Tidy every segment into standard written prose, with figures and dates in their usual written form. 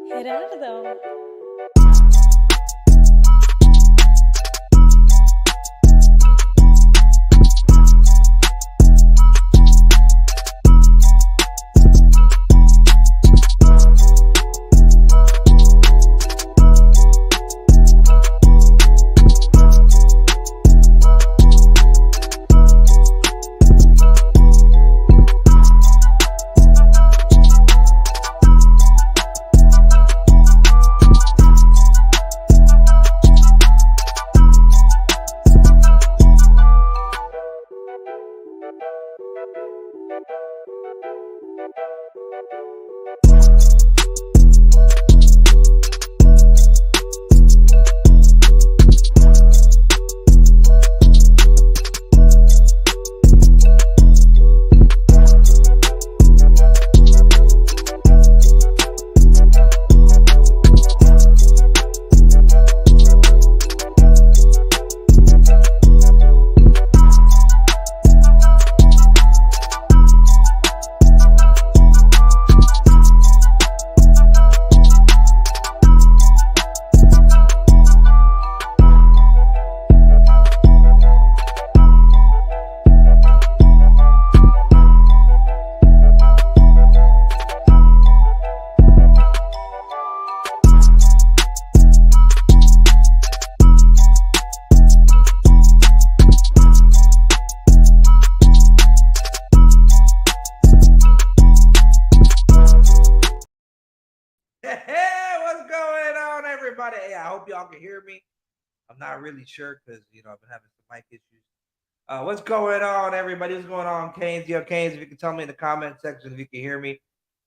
Gerardo. Hey, what's going on, everybody? Hey, I hope y'all can hear me. I'm not really sure because I've been having some mic issues. What's going on, everybody? What's going on, Canes? Yo, Canes, if you can tell me in the comment section if you can hear me,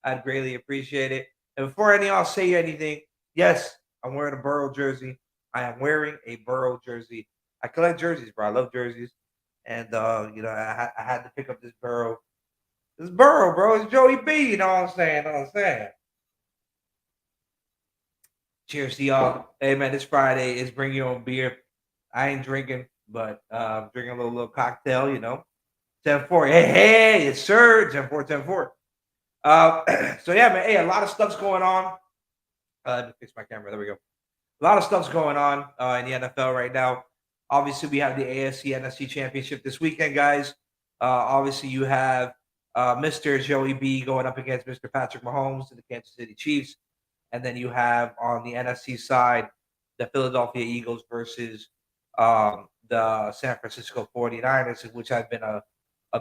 I'd greatly appreciate it. And before any of y'all say anything, yes, I'm wearing a Burrow jersey. I am wearing a Burrow jersey. I collect jerseys, bro. I love jerseys, and I had to pick up this Burrow. This Burrow, bro. It's Joey B. You know what I'm saying? You know what I'm saying? Cheers to y'all. Hey man, this Friday is bring your own beer. I ain't drinking, but drinking a little cocktail, 10-4. Hey, hey, it's sir. 10-4, 10-4. So yeah, man. Hey, a lot of stuff's going on. Let me fix my camera. There we go. A lot of stuff's going on in the NFL right now. Obviously, we have the AFC NFC Championship this weekend, guys. Obviously, you have Mr. Joey B going up against Mr. Patrick Mahomes and the Kansas City Chiefs. And then you have on the NFC side the Philadelphia Eagles versus the San Francisco 49ers, which have been a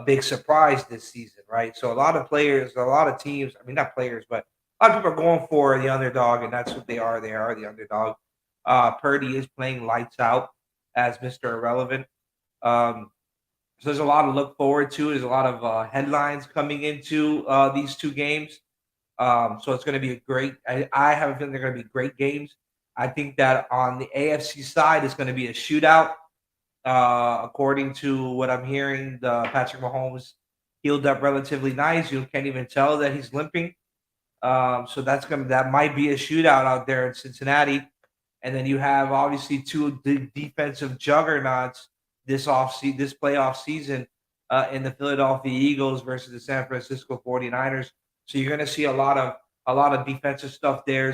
big surprise this season, right? So a lot of players, a lot of teams, I mean, not players, but a lot of people are going for the underdog, and that's what they are. They are the underdog. Purdy is playing lights out as Mr. Irrelevant. So there's a lot to look forward to. There's a lot of headlines coming into these two games. So it's going to be a great. I have a feeling they're going to be great games. I think that on the AFC side, it's going to be a shootout. According to what I'm hearing, the Patrick Mahomes healed up relatively nice. You can't even tell that he's limping. So that might be a shootout out there in Cincinnati. And then you have obviously two defensive juggernauts this playoff season in the Philadelphia Eagles versus the San Francisco 49ers. So you're going to see a lot of defensive stuff there.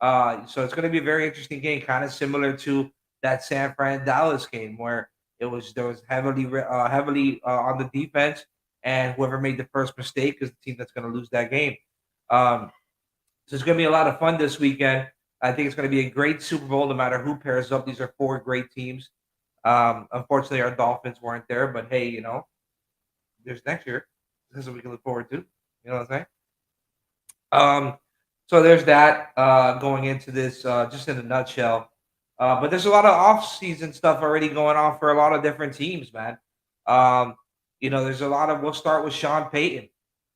So it's going to be a very interesting game, kind of similar to that San Fran Dallas game where there was heavily on the defense, and whoever made the first mistake is the team that's going to lose that game. So it's going to be a lot of fun this weekend. I think it's going to be a great Super Bowl, no matter who pairs up. These are four great teams. Unfortunately, our Dolphins weren't there, but hey, there's next year. This is what we can look forward to. You know what I'm saying? So there's that going into this, just in a nutshell. But there's a lot of off-season stuff already going on for a lot of different teams, man. There's a lot of. We'll start with Sean Payton.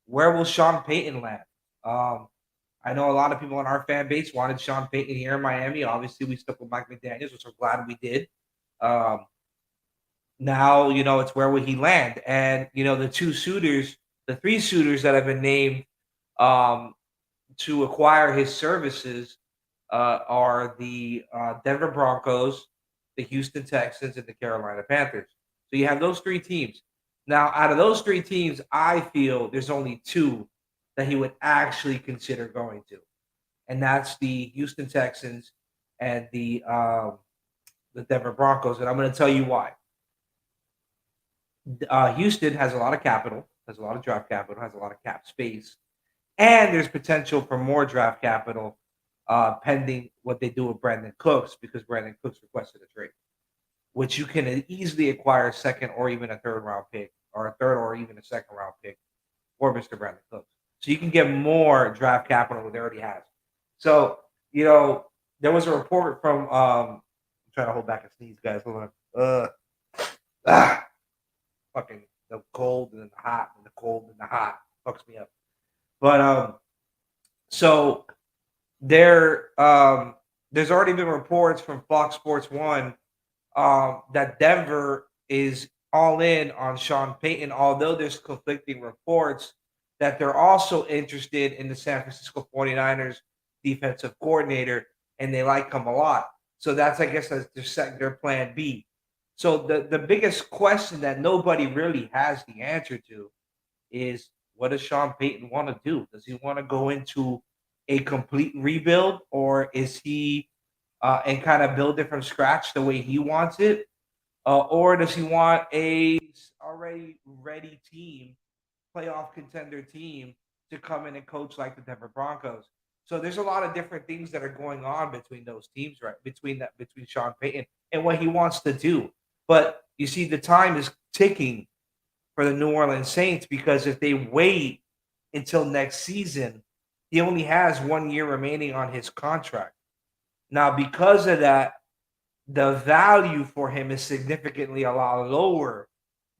Where will Sean Payton land? I know a lot of people in our fan base wanted Sean Payton here in Miami. Obviously, we stuck with Mike McDaniels, which I'm glad we did. Now, it's where will he land? And the three suitors that have been named to acquire his services are the Denver Broncos, the Houston Texans, and the Carolina Panthers. So you have those three teams. Now, out of those three teams, I feel there's only two that he would actually consider going to, and that's the Houston Texans and the Denver Broncos. And I'm going to tell you why. Houston has a lot of capital, has a lot of draft capital, has a lot of cap space, and there's potential for more draft capital pending what they do with Brandon Cooks, because Brandon Cooks requested a trade, which you can easily acquire a second or even a third round pick, or a third or even a second round pick for Mr. Brandon Cooks. So you can get more draft capital than they already has. So, there was a report from I'm trying to hold back a sneeze, guys. Hold on. Fucking the cold and the hot and the cold and the hot fucks me up. But so there's already been reports from Fox Sports One that Denver is all in on Sean Payton, although there's conflicting reports that they're also interested in the San Francisco 49ers defensive coordinator, and they like him a lot. So that's, I guess, that's their plan B. So the biggest question that nobody really has the answer to is, what does Sean Payton want to do? Does he want to go into a complete rebuild, or is he and kind of build it from scratch the way he wants it, or does he want a already ready team, playoff contender team, to come in and coach like the Denver Broncos? So there's a lot of different things that are going on between those teams, right? Between Sean Payton and what he wants to do. But you see, the time is ticking for the New Orleans Saints, because if they wait until next season, he only has 1 year remaining on his contract. Now, because of that, the value for him is significantly a lot lower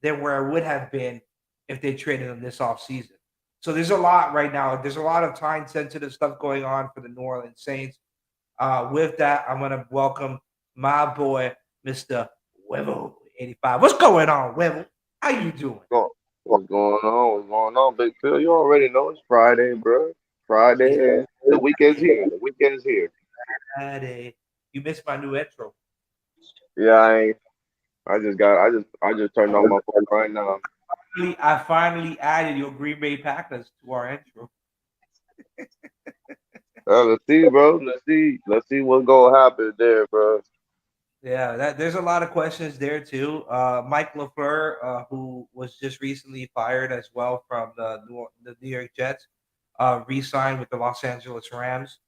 than where it would have been if they traded him this offseason. So there's a lot right now. There's a lot of time sensitive stuff going on for the New Orleans Saints. With that, I'm going to welcome my boy, Mr. Wevel 85. What's going on, Wevel? How you doing? What's going on? What's going on, Big Phil? You already know it's Friday, bro. Friday, It's and the weekend's here. The weekend's here. Friday. You missed my new intro. Yeah, I just turned on my phone right now. I finally added your Green Bay Packers to our intro. Let's see, bro. Let's see what's gonna happen there, bro. Yeah, there's a lot of questions there too. Mike LaFleur, who was just recently fired as well from the New York Jets, re-signed with the Los Angeles Rams.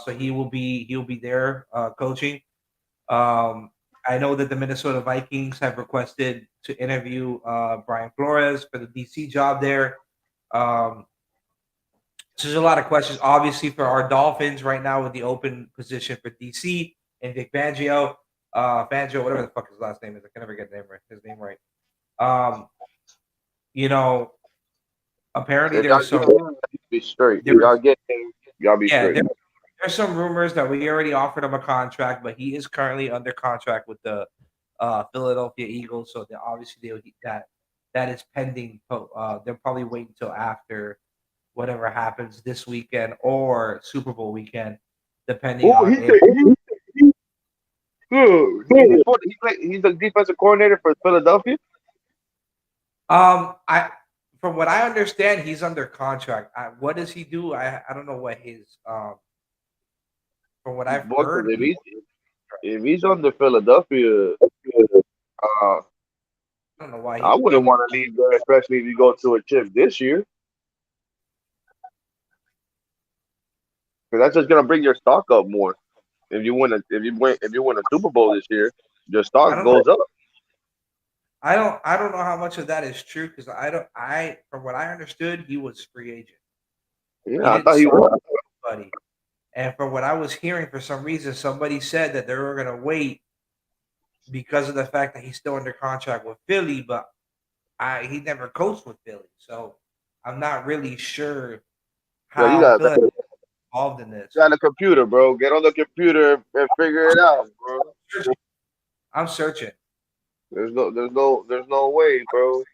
So he'll be there coaching. Um, I know that the Minnesota Vikings have requested to interview Brian Flores for the DC job there. Um, so there's a lot of questions, obviously, for our Dolphins right now with the open position for DC and Vic Fangio, Fangio, whatever the fuck his last name is. I can never get his name right. Um, you know, apparently If y'all there's get some him, you be straight. there If y'all was get him, y'all be yeah straight. there's some rumors that we already offered him a contract, but he is currently under contract with the Philadelphia Eagles. So obviously that is pending. They'll probably wait until after whatever happens this weekend or Super Bowl weekend, depending Oh, on he's if he's the defensive coordinator for Philadelphia. I from what I understand, he's under contract. What does he do? I don't know what his from what I've Boy, 'cause heard. if he's under Philadelphia, uh, I don't know why I he's wouldn't under. want to leave there, especially if you go to a chip this year, because that's just gonna bring your stock up more. If you win a Super Bowl this year, your I stock don't know. goes up. I don't know how much of that is true, because I don't I from what I understood, he was free agent. He Yeah, I didn't thought he sign was. anybody. And from what I was hearing, for some reason, somebody said that they were going to wait because of the fact that he's still under contract with Philly, but he never coached with Philly, so I'm not really sure Well, you how got Philly you is involved in this. got a computer, bro. Get on the computer and figure it out, bro. Searching. I'm searching. There's no way, bro.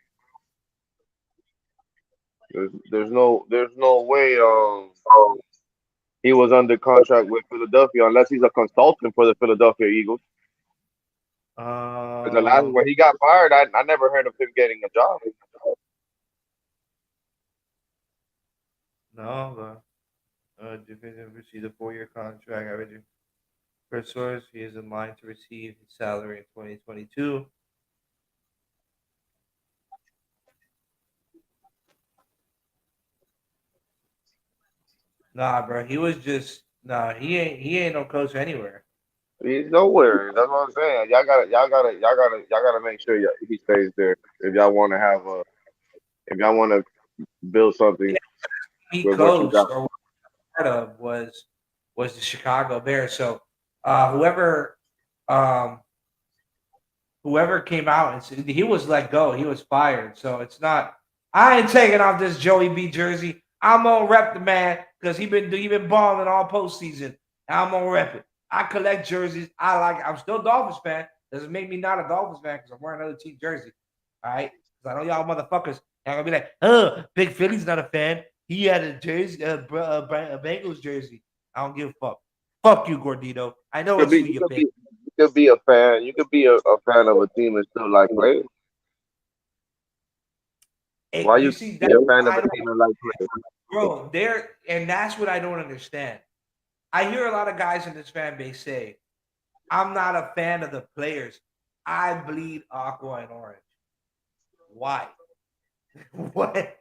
There's no way. He was under contract with Philadelphia unless he's a consultant for the Philadelphia Eagles. 'Cause the last Um, when he got fired, I, never heard of him getting a job. No, division received a 4-year contract. Averaging per source, he is in line to receive his salary in 2022. Nah, bro, he was just nah. He ain't no coach anywhere. He's nowhere. That's what I'm saying. Y'all gotta make sure he stays there if y'all want to have a if y'all want to build something He with what you got. coached or part of was the Chicago Bears. So whoever um whoever came out and said he was let go, he was fired. So it's not. I ain't taking off this Joey B jersey. I'm gonna rep the man because he been balling all postseason. I'm gonna rep it. I collect jerseys. I like. I'm still a Dolphins fan. Doesn't make me not a Dolphins fan because I'm wearing another team jersey. All right, because I know y'all motherfuckers are gonna be like, "Oh, Big Philly's not a fan. He had a jersey, a Bengals jersey. I don't give a fuck. Fuck you, Gordito. I know Could it's be who you you could pick. be you could be a fan. You could be a fan of a team and still like players. Why You you see be that a fan of I a don't, team and like players? bro. There, and that's what I don't understand. I hear a lot of guys in this fan base say, "I'm not a fan of the players. I bleed aqua and orange." Why? what?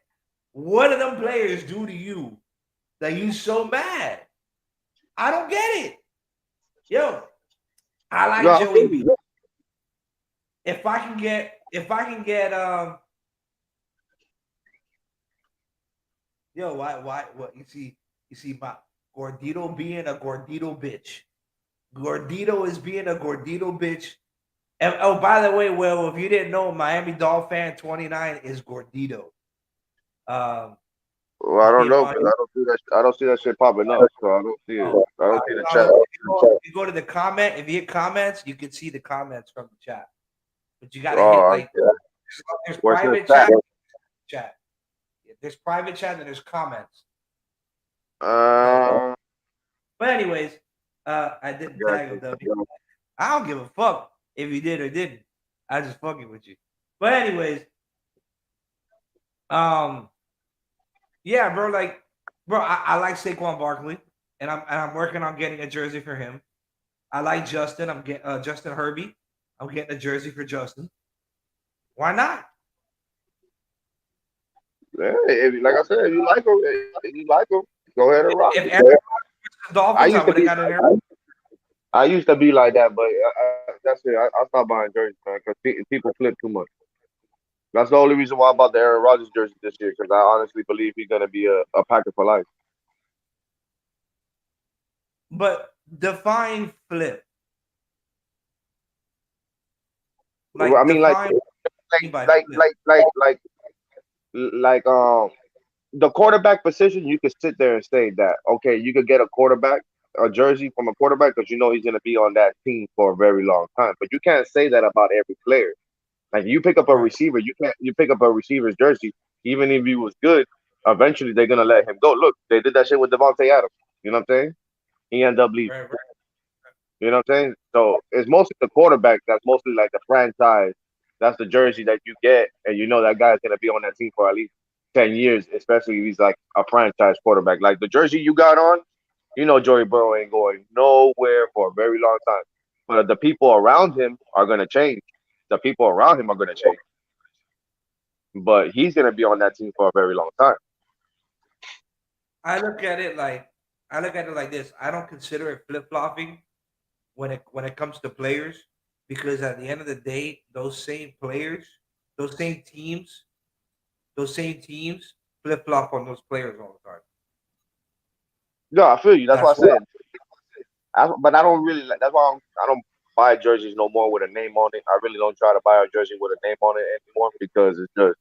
What do them players do to you that you so mad? I don't get it. Yo, I No, like I Joey feel B. you. If I can get yo, why what you see my Gordito being a Gordito bitch. Gordito is being a Gordito bitch. And, oh, by the way, well, if you didn't know, Miami Dolphin fan 29 is Gordito. Um, Well, he I don't came know on. because I don't see that shit popping up, so I don't see it. Oh, I don't see the chat. if you go to the comment, if you hit comments, you can see the comments from the chat. But you got to hit Oh, like there's where's the private chat? chat. There's private chat and there's comments. So, Uh, but anyways, I didn't tag him though. gotcha. I don't give a fuck if you did or didn't. I just fucking with you. But anyways, um, yeah, bro. Like, bro, I like Saquon Barkley, and I'm working on getting a jersey for him. I like Justin. I'm getting Justin Herbie. I'm getting a jersey for Justin. Why not? Yeah, like I said, if you like them, go ahead and rock it. If Aaron the I Dolphins, used I to would be, have got an Aaron. I used to be like that, but that's it. I stopped buying jerseys, man, because people flip too much. That's the only reason why I bought the Aaron Rodgers jersey this year, because I honestly believe he's gonna be a Packer for life. But define flip. I Like mean, define what you mean by like, flip. like, like, like, like, the quarterback position, you could sit there and say that, okay, you could get a jersey from a quarterback because you know he's going to be on that team for a very long time. But you can't say that about every player. Like you pick up a Right. receiver, you pick up a receiver's jersey, even if he was good, eventually they're going to let him go. Look, they did that shit with Devontae Adams. You know what I'm saying? He ended up leaving. Right. You know what I'm saying? So it's mostly the quarterback that's mostly like the franchise. That's the jersey that you get, and you know that guy's gonna be on that team for at least 10 years, especially if he's like a franchise quarterback. Like the jersey you got on, you know Joey Burrow ain't going nowhere for a very long time. But the people around him are gonna change. The people around him are gonna change. But he's gonna be on that team for a very long time. I look at it like I look at it like this. I don't consider it flip flopping when it comes to players because at the end of the day, those same players, those same teams, those same teams flip flop on those players all the time. No, I feel you. That's why I That's what. said. But I don't really like. That's why I don't buy jerseys no more with a name on it. I really don't try to buy a jersey with a name on it anymore because it's just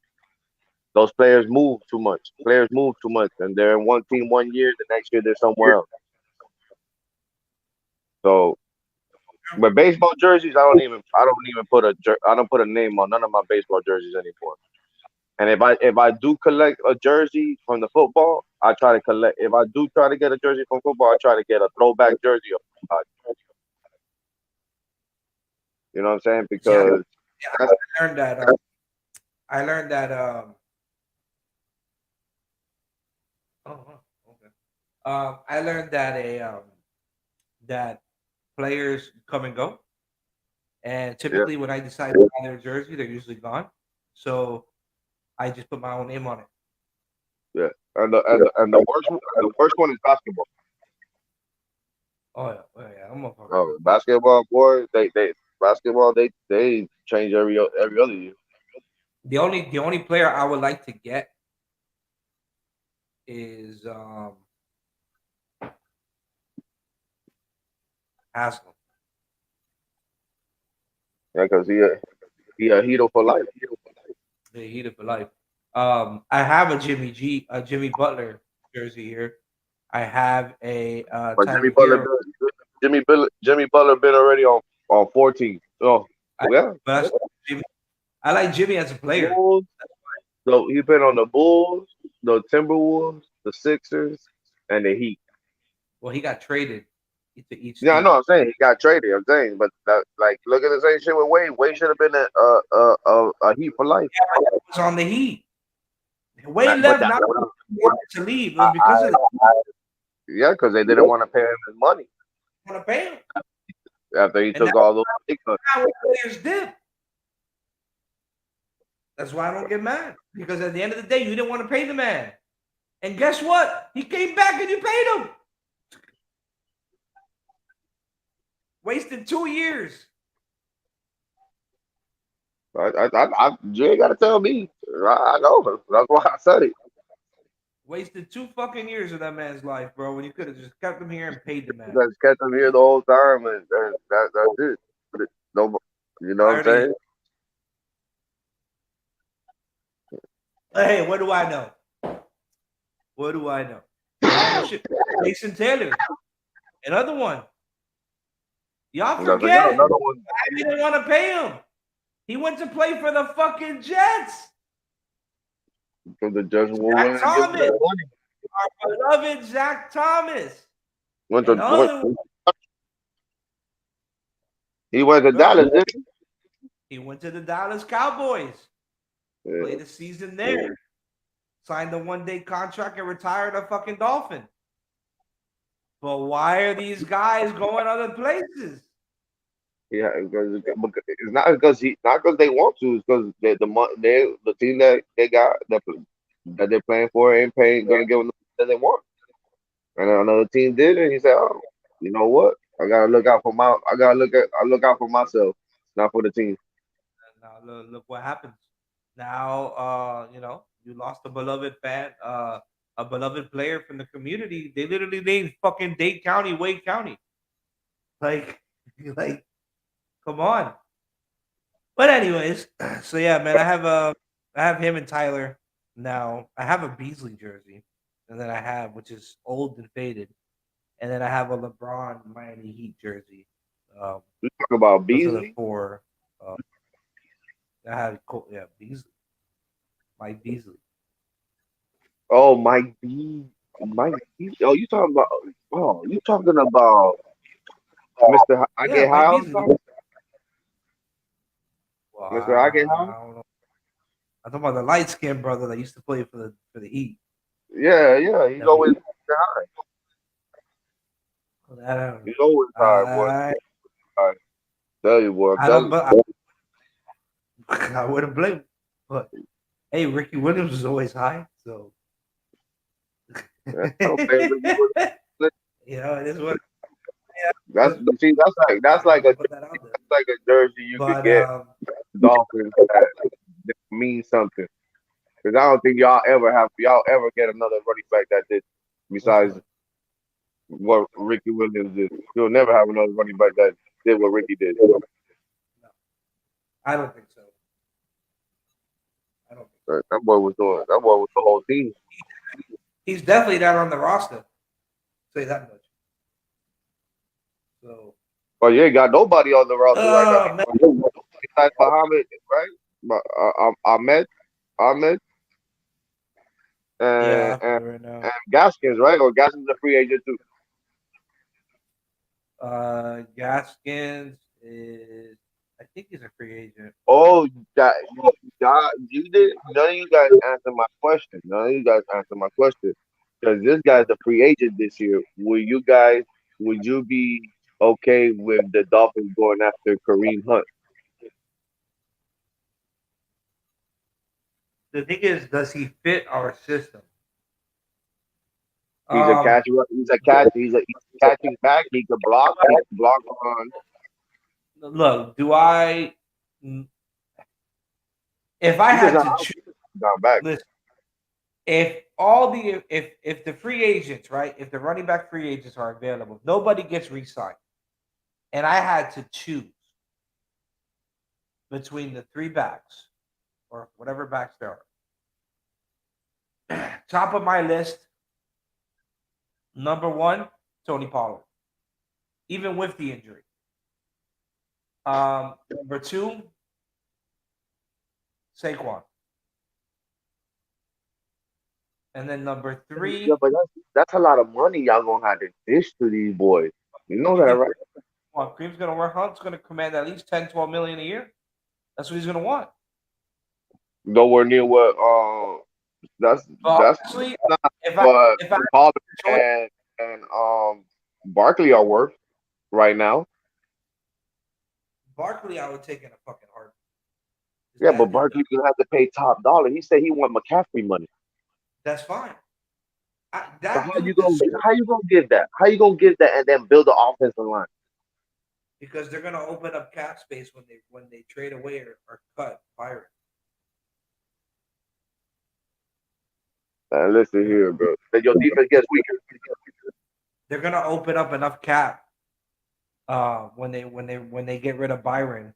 those players move too much. Players move too much, and they're in one team 1 year. The next year they're somewhere else. So with baseball jerseys, I don't even I don't put a name on none of my baseball jerseys anymore. And if I do collect a jersey from the football, I try to collect. If I do try to get a jersey from football, I try to get a throwback jersey of somebody. You know what I'm saying? Yeah, Because that's I learned that. I learned that. Oh, huh, okay. I learned that that players come and go, and Yeah, typically when I decide to buy their jersey, they're usually gone. So I just put my own name on it. yeah. And the worst one is basketball. Oh yeah, I'm motherfuckers Oh, get fucked. basketball, boy, they basketball they change every other year. The only player I would like to get is Haskell. Yeah, because he a hero for life. The heat of life. I have a Jimmy Butler jersey here. I have a But Tyler Hero. Jimmy Butler been already on 14. So I, yeah, but Jimmy, I like Jimmy as a player. Bulls. So he been on the Bulls, the Timberwolves, the Sixers, and the Heat. Well, he got traded to each Yeah, I know. team. I'm saying he got traded. I'm saying, but that, like, look at the same shit with Wade. Wade should have been a Heat for life. Yeah, he was on the Heat. Wade But left that, not because he wanted to leave. It was I, because of the yeah, because they didn't want to pay him his money want to pay him. after he And took all those big cuts. how players did. That's why I don't get mad. Because at the end of the day, you didn't want to pay the man. And guess what? He came back and you paid him. Wasted 2 years. You ain't got to tell me. I know. That's why I said it. Wasted 2 fucking years of that man's life, bro. When you could have just kept him here and paid the man. Just kept him here the whole time, and that's it. But no, you know what I'm Tired of you. saying? Hey, what do I know? What do I know? I don't know shit. Jason Taylor, another one. Y'all That's like, yeah, forget. another one I didn't want to pay him. He went to play for the fucking Jets. from the Jets were Zach willing to give him Thomas, that money. our beloved Zach Thomas. Went to Another one. he went to Bro, Dallas, didn't he went to the Dallas Cowboys. he? Played a season there. Signed a 1-day contract and retired a fucking Dolphin. But why are these guys going other places? Yeah, because it's not because not because they want to. It's because the team that they got that they're playing for ain't paying gonna give them the that they want. And another team did it. He said, "Oh, you know what? I look out for myself, not for the team." And now look what happens. Now, you lost a beloved fan, a beloved player from the community. They literally named fucking Dade County, Wade County. Like, like, come on. But anyways, so yeah, man, I have him and Tyler. Now I have a Beasley jersey, and then I have which is old and faded, and then I have a LeBron Miami Heat jersey. Um, You talk about those are the Beasley. four. Uh, I have yeah, Beasley, Mike Beasley. Oh, Oh, you talking about? Oh, you talking about Mister? I Yeah, get Mike high all the Beasley. time. Well, Mister, I get high. I don't know. I'm talking about the light skinned brother that used to play for the Heat. Yeah, yeah. He's That we, always high. I don't know. He's always high, boy. High. Tell you, boy. I'm I don't, telling but I wouldn't blame him. But hey, Ricky Williams was always high, so you. Yeah, I don't blame Ricky Williams. it is what. That's Yeah, see, I had to put that out there. that's like a jersey you could But get Dolphins that means something. Because I don't think y'all ever get another running back that did which besides one? what Ricky Williams did. You'll never have another running back that did what Ricky did. No, I don't think so. I don't think so. That boy was the whole team. He's definitely not on the roster. Say that much. So, But you ain't got nobody on the roster right now. oh man, Besides Muhammad, right? Ahmed, Ahmed, yeah, and, I and forget right now. and Gaskins, right? Or Gaskins a free agent too. Gaskins is, I think he's a free agent. Oh, you did. None of you guys answered my question. None of you guys answered my question. because this guy's a free agent this year. Would you be okay with the Dolphins going after Kareem Hunt? The thing is, does he fit our system? He's a Um, he's a catching back. He can block on. look, do I? If I He does had not to choose, down back. listen, if the free agents, right? If the running back free agents are available, nobody gets re-signed, and I had to choose between the three backs or whatever backs there are. Top of my list, number one, Tony Pollard, even with the injury. Number two, Saquon, and then number Yeah, three, but that's a lot of money y'all gonna have to dish to these boys. You know you that, think right? Cream's going to work? Hunt's going to command at least 10, 12 million a year. That's what he's going to want. Nowhere near what that's But that's honestly, not if I what if I had Pollard a choice, and Barkley are worth right now. Barkley, I would take in a fucking heart. This Yeah, guy but did that. Barkley's gonna have to pay top dollar. He said he want McCaffrey money. That's fine. So That dude deserves how you gonna give that? How you gonna give that and then build the offensive line? because they're going to open up cap space when they trade away or cut Byron. Listen They're, here, bro. Then your defense gets weaker. they're going to open up enough cap when they get rid of Byron.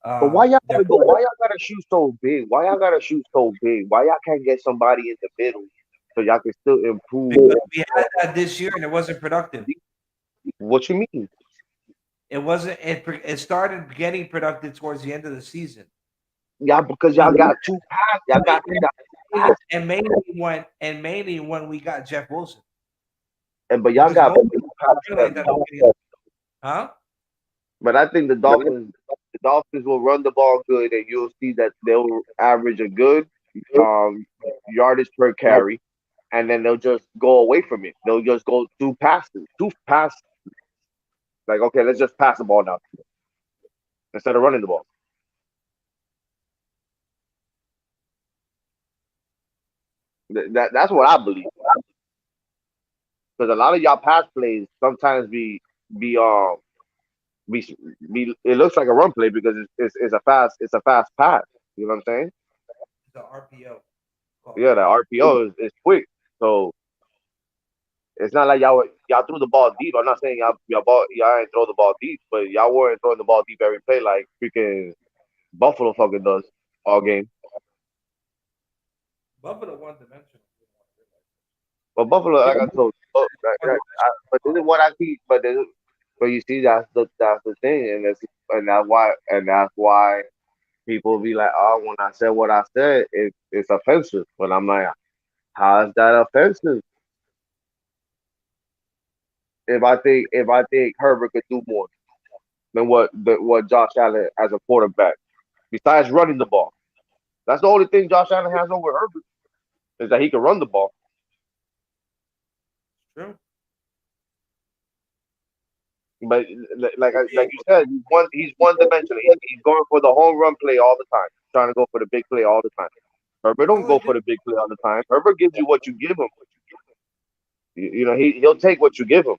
But why y'all They're gotta go? Why y'all gotta shoot so big? Why y'all gotta shoot so big? Why y'all can't get somebody in the middle so y'all can still improve? because we had that this year and it wasn't productive. What you mean? It wasn't. It started getting productive towards the end of the season. Y'all because y'all got two pass. Y'all got two pass. And mainly when we got Jeff Wilson And but y'all because got most two pass like that. heavy. Huh? But I think the Dolphins will run the ball good, and you'll see that they'll average a good um yardage per carry, and then they'll just go away from it. They'll just go two pass. Like okay, let's just pass the ball now instead of running the ball. That's what I believe. Because a lot of y'all pass plays sometimes be be be it looks like a run play because it's a fast pass. You know what I'm saying? The RPO call. Yeah, the RPO is quick, so it's not like y'all threw the ball deep. I'm not saying y'all ain't throw the ball deep, but y'all weren't throwing the ball deep every play like freaking Buffalo fucking does all game. Buffalo one dimensional. But Buffalo, They like I told you, one but this is what I keep. But you see, that's the thing, and that's why people be like, oh, when I said what I said, it's offensive. But I'm like, how is that offensive? If I think Herbert could do more than what Josh Allen as a quarterback, besides running the ball, that's the only thing Josh Allen has over Herbert is that he can run the ball. true. But like you said, he's one dimensional. He's going for the home run play all the time, trying to go for the big play all the time. Herbert That's don't all they go do. for the big play all the time. Herbert gives you what you give him. You know he'll take what you give him.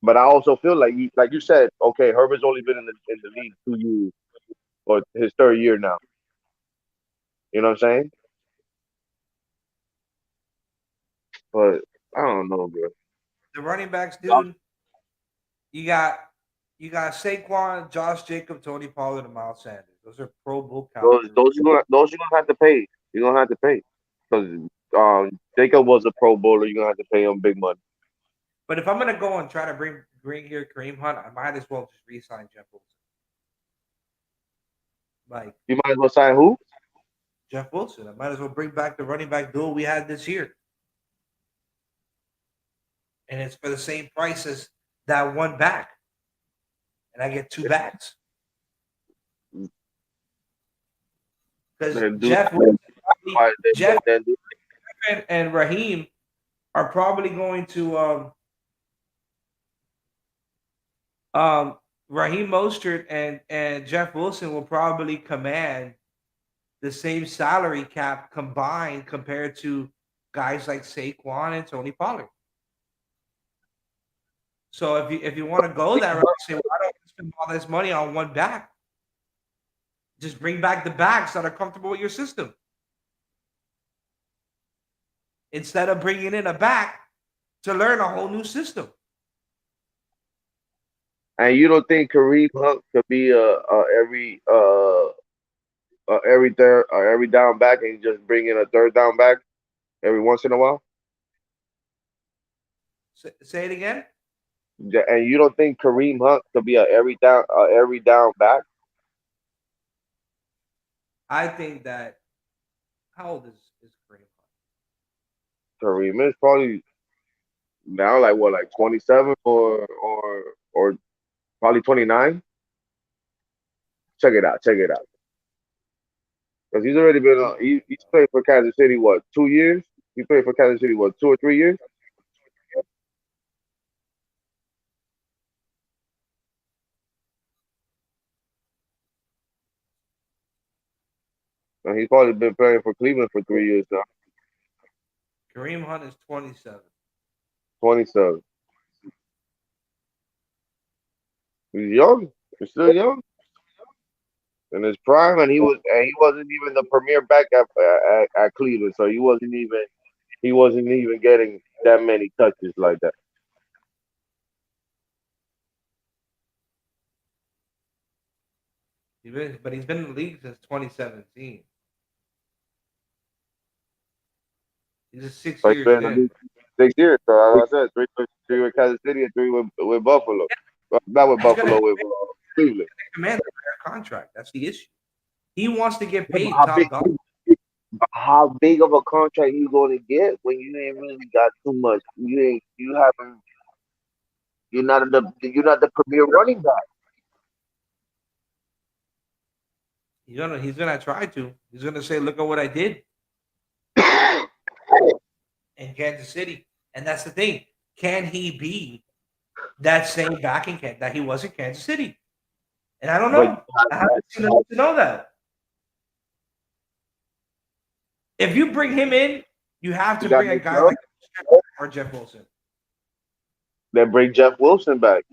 But I also feel like you said, okay, Herbert's only been in the league 2 years or his third year now. You know what I'm saying? But I don't know, bro. The running backs, dude. You got you got Saquon, Josh Jacob, Tony Pollard, and Miles Sanders. Those are Pro Bowl calibers. Those you're gonna have to pay. You're gonna have to pay because Jacob was a Pro Bowler. You're gonna have to pay him big money. But if I'm gonna go and try to bring here Kareem Hunt, I might as well just re-sign Jeff Wilson. Like You might as well sign who? Jeff Wilson, I might as well bring back the running back duel we had this year, and it's for the same price as that one back, and I get two backs because Then do Jeff Wilson, why Jeff then do and Raheem are probably going to Raheem Mostert and Jeff Wilson will probably command the same salary cap combined compared to guys like Saquon and Tony Pollard. So if you want to go that route, say, well, I don't want to spend all this money on one back. Just bring back the backs that are comfortable with your system instead of bringing in a back to learn a whole new system. And you don't think Kareem Hunt could be every down back and just bring in a third down back every once in a while? Say it again. And you don't think Kareem Hunt could be a every down back? I think that how old is Kareem Kareem is probably now like what, like 27 or probably 29. Check it out, check it out. Because he's already been Hunt? he's played for Kansas City what, 2 years? He played for Kansas City what, 2 or 3 years? And he's probably been playing for Cleveland for 3 years now. Kareem Hunt is 27. 27. He's young. He's still young in his prime, and he wasn't even the premier back at Cleveland, so he wasn't even getting that many touches like that. But he's been in the league since 2017. He's just six So he's years been in the in. league 6 years. So as I said, three with Kansas City and three with Buffalo. Not with He's gonna Buffalo, with Cleveland. command a fair contract. That's the issue. He wants to get Yeah, but paid top dollar. how big of a contract you going to get when you ain't really got too much? You haven't. You're not the premier running back. He's gonna try to. He's gonna say, "Look at what I did in Kansas City," and that's the thing. Can he be that same backing that he was in Kansas City? And I don't But know. I haven't seen enough to know that. If you bring him in, you have you to got bring a Nick guy Chubb. like or Jeff Wilson. Then bring Jeff Wilson back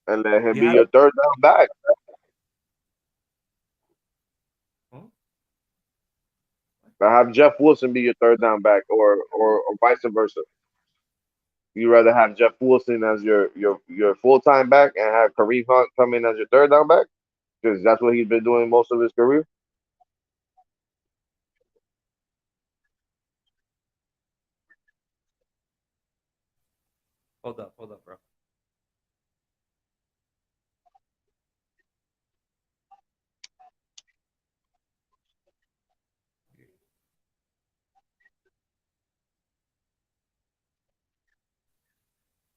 and let him You be have your third down back. to. Now have Jeff Wilson be your third down back, or vice versa. You rather have Jeff Wilson as your full time back and have Kareem Hunt come in as your third down back because that's what he's been doing most of his career. Hold up, bro.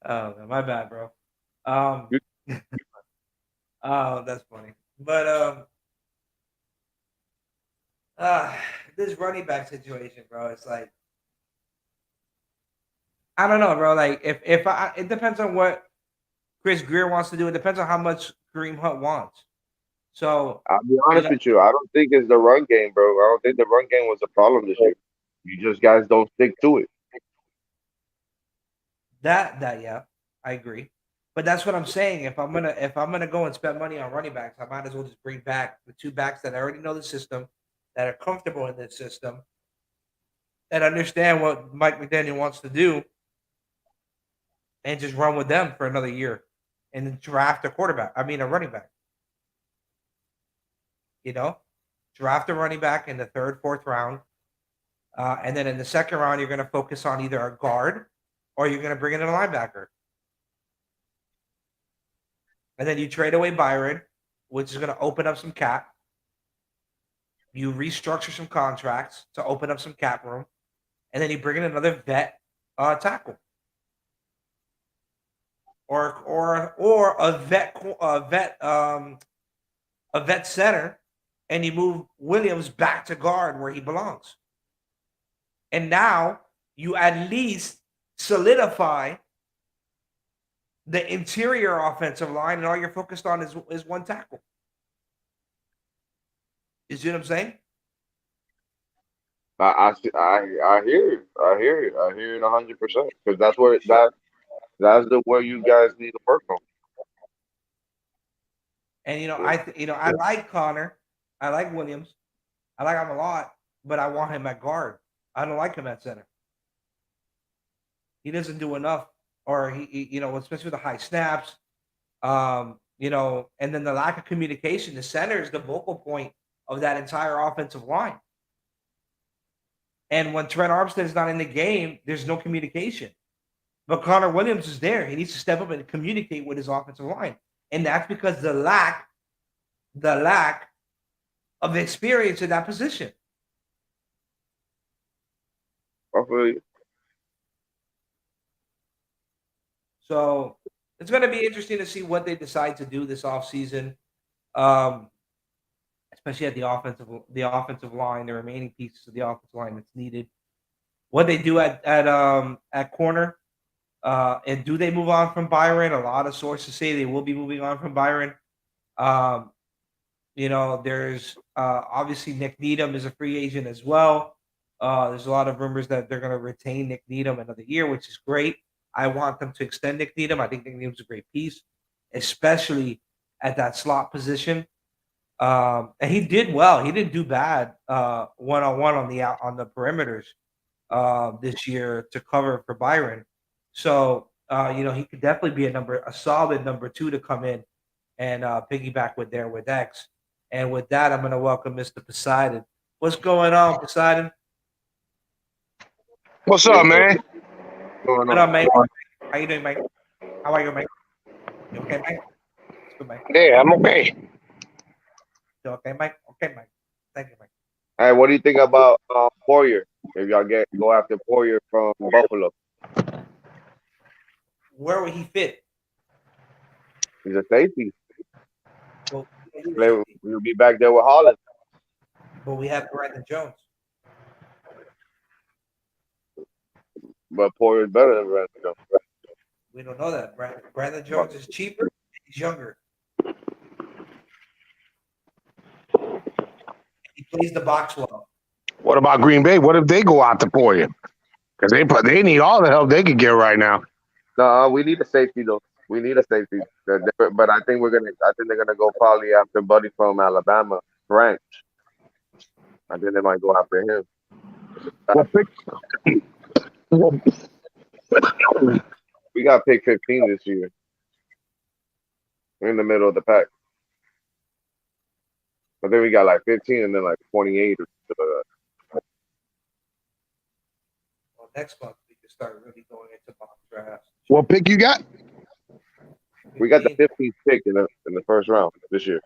Oh, my bad, bro. Um, You, oh, that's funny. But uh, this running back situation, bro, it's like I don't know, bro. Like it depends on what Chris Greer wants to do. It depends on how much Kareem Hunt wants. So I'll be you honest know with you. I don't think it's the run game, bro. I don't think the run game was a problem this year. You just guys don't stick to it. that yeah, I agree. But that's what I'm saying. If I'm gonna go and spend money on running backs, I might as well just bring back the two backs that already know the system, that are comfortable in this system, that understand what Mike McDaniel wants to do, and just run with them for another year, and then draft a quarterback. I mean, a running back. You know, draft a running back in the third, fourth round, and then in the second round, you're going to focus on either a guard or you're going to bring in a linebacker, and then you trade away Byron, which is going to open up some cap. You restructure some contracts to open up some cap room, and then you bring in another vet tackle or a vet center, and you move Williams back to guard where he belongs. And now you at least solidify the interior offensive line, and all you're focused on is one tackle. You see what I'm saying? I hear you. I hear you. I hear it 100% because that's the where you guys need to work on. And I like Connor, I like Williams, I like him a lot, but I want him at guard. I don't like him at center. He doesn't do enough, or especially with the high snaps, and then the lack of communication. The center is the vocal point of that entire offensive line. And when Trent Armstead is not in the game, there's no communication. But Connor Williams is there. He needs to step up and communicate with his offensive line. And that's because the lack of experience in that position. I feel you. So it's going to be interesting to see what they decide to do this offseason, um, especially at the offensive line, the remaining pieces of the offensive line that's needed. What they do at corner, and do they move on from Byron? A lot of sources say they will be moving on from Byron. Um, there's obviously Nick Needham is a free agent as well. There's a lot of rumors that they're going to retain Nick Needham another year, which is great. I want them to extend Nick Needham. I think Nick Needham's a great piece, especially at that slot position. And he did well. He didn't do bad one on one on the perimeters this year to cover for Byron. So he could definitely be a solid number two to come in and piggyback with X. And with that, I'm going to welcome Mr. Poseidon. What's going on, Poseidon? What's up, What's man? going What on? up, mate? How you doing, mate? How are you, mate? You okay, mate? It's good, mate. Yeah, I'm okay. You okay, mate? Okay, mate. Thank you, mate. Hey, what do you think about Poirier? If y'all go after Poirier from Buffalo, Where would he fit? he's a safety. Well, he's a Play, safety, we'll be back there with Holland, but we have Brandon Jones. but Poirier's better than Ransom. We don't know that. Brandon Jones is cheaper. And he's younger. He plays the box well. What about Green Bay? What if they go out to pour you? Because they need all the help they can get right now. No, we need a safety though. We need a safety. But I think they're gonna go probably after Buddy from Alabama, French. I think they might go after him. What pick? We got pick 15 this year. We're in the middle of the pack. But then we got like 15 and then like 28 or something like that. Well, next month we can start really going into mock drafts. What pick you got? We got the 15th pick in the first round this year.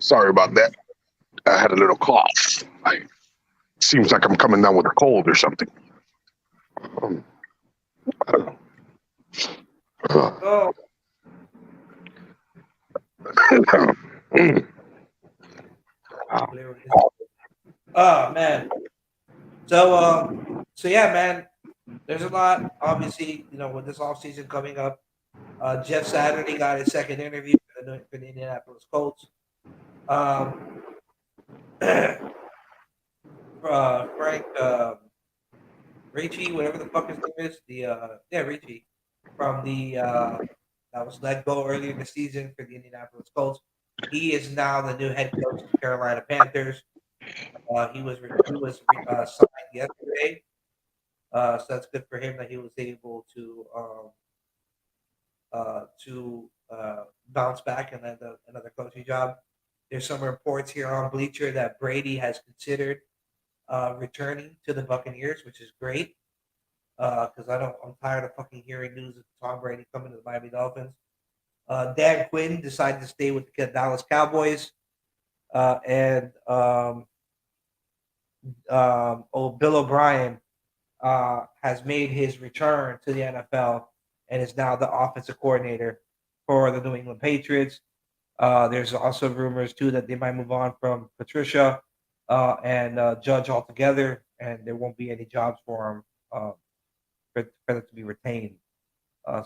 Sorry about that. I had a little cough. Seems like I'm coming down with a cold or something. I don't know. Oh, oh man. So yeah, man. There's a lot, obviously, with this off season coming up. Jeff Saturday got his second interview for the Indianapolis Colts. Frank Ricci, whatever the fuck his name is, Ricci from that was let go earlier in the season for the Indianapolis Colts. He is now the new head coach of the Carolina Panthers. He was signed yesterday, so that's good for him that he was able to bounce back and land another coaching job. There's some reports here on Bleacher that Brady has considered returning to the Buccaneers, which is great because I'm tired of fucking hearing news of Tom Brady coming to the Miami Dolphins. Dan Quinn decided to stay with the Dallas Cowboys, and Bill O'Brien has made his return to the NFL and is now the offensive coordinator for the New England Patriots. There's also rumors too that they might move on from Patricia and Judge altogether, and there won't be any jobs for him for them to be retained.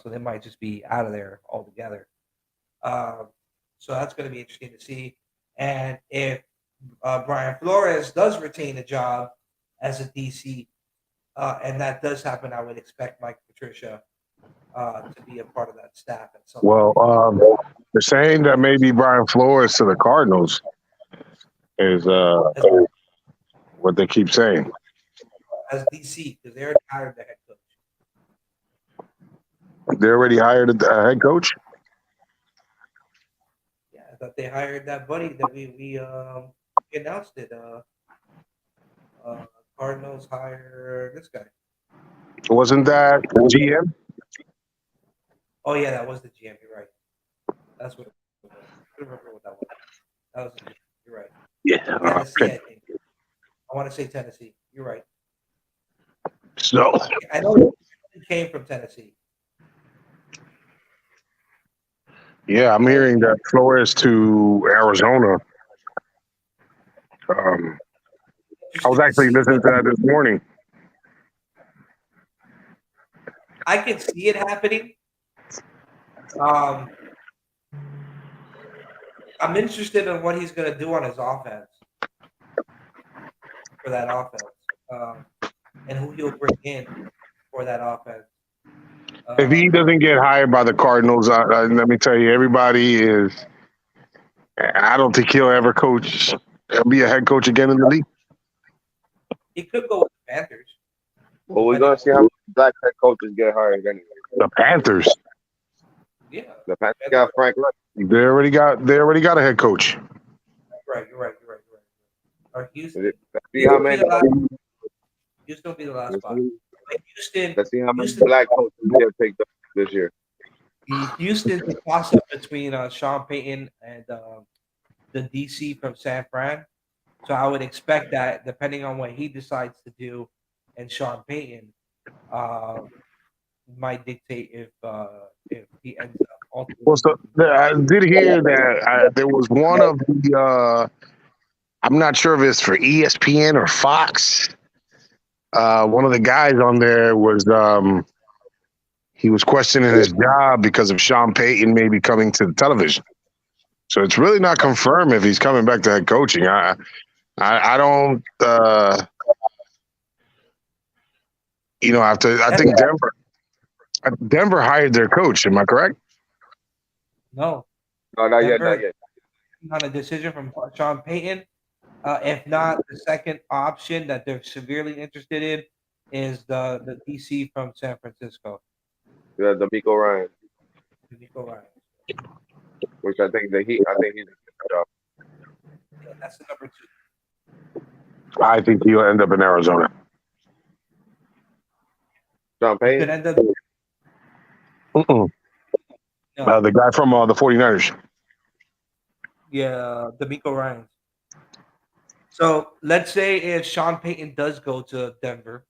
So they might just be out of there altogether. Um, so that's going to be interesting to see. And if Brian Flores does retain a job as a DC, and that does happen, I would expect Mike Patricia to be a part of that staff at some Well, point. they're saying that maybe Brian Flores to the Cardinals is what they keep saying. As DC, because they already hired the head coach. They already hired a head coach. Yeah, I thought they hired that buddy that we announced it. Cardinals hire this guy. Wasn't that GM? Oh yeah, that was the GM. You're right. That's what it was. I don't remember what that was. That was the GM. You're right. Yeah. Tennessee, Okay. I think. I want to say Tennessee. You're right. So I know he came from Tennessee. yeah, I'm hearing that Flores to Arizona. I was actually listening to that this morning. I can see it happening. I'm interested in what he's going to do on his offense for that offense, and who he'll bring in for that offense. If he doesn't get hired by the Cardinals, let me tell you, everybody is. I don't think he'll ever coach. He'll be a head coach again in the league. He could go with the Panthers. Well, we're gonna see how black head coaches get hired anyway. The Panthers. Yeah, The Panthers got Frank Reich. They already got a head coach. right. You're right. Or Houston. Let's see how many. Houston will be the last Let's spot. see, Houston. let's see how many Houston, black coaches get picked up this year. Houston's a toss up between Sean Payton and the DC from San Fran. So I would expect that depending on what he decides to do, and Sean Payton might dictate if he ends up ultimately. Well, so I did hear that there was one of the. I'm not sure if it's for ESPN or Fox. One of the guys on there was he was questioning his job because of Sean Payton maybe coming to the television. So it's really not confirmed if he's coming back to head coaching. I don't. I think Denver hired their coach. Am I correct? No, No, not yet, Denver- not yet. on a decision from Sean Payton. If not, the second option that they're severely interested in is the DC from San Francisco, Yeah, D'Amico Ryan, Nico Ryan. which I think he's a good job. Yeah, that's the number 2. I think he'll end up in Arizona. Sean He could Payton. end up. Mm-mm. No, The guy from the 49ers. yeah, D'Amico Ryan. So let's say if Sean Payton does go to Denver,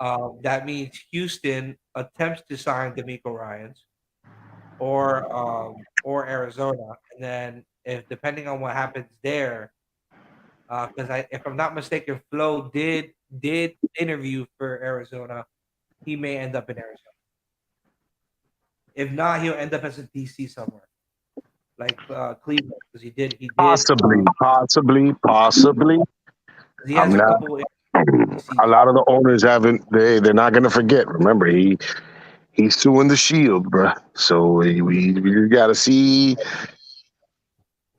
that means Houston attempts to sign D'Amico Ryans or Arizona, and then if depending on what happens there, because if I'm not mistaken, Flo did interview for Arizona, he may end up in Arizona. If not, he'll end up as a DC somewhere, like Cleveland, because he did. Possibly. He has I'm a not- couple. A lot of the owners haven't. They're not going to forget. Remember, he's suing the Shield, bro. So we got to see.